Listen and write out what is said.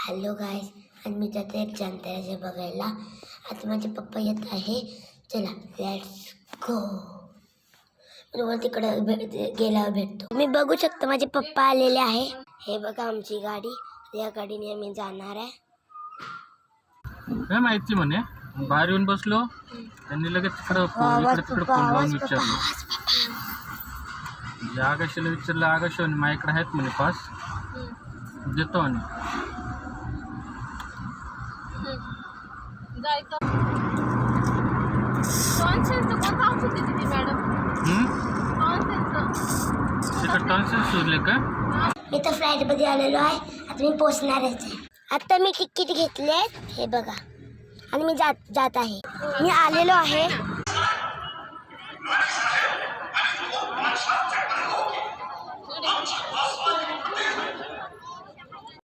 Hello guys, आणि मी जाते एक जाणत्याचे बघायला. आता माझे पप्पा येत आहे. चला लेट्स गो. तुम्हाला तिकडे गेल्यावर भेटतो. मी बघू शकतो माझे पप्पा आलेले आहे. हे बघा आमची गाडी. या गाडीने आम्ही जाणार आहे. काय माहिती म्हणे बाहेर येऊन बसलो, त्यांनी लगेच तिकडे फोन लावून विचारलं. आकाशाला विचारलं, आकाश माझ्याकडे आहेत म्हणे पास, देतो आणि टॉन्सिल सुरले का. मी तर फ्लाईट मध्ये आलेलो आहे. आता मी पोचणारच आहे. आता मी तिकीट घेतले हे बघा, आणि मी जात आहे. मी आलेलो आहे.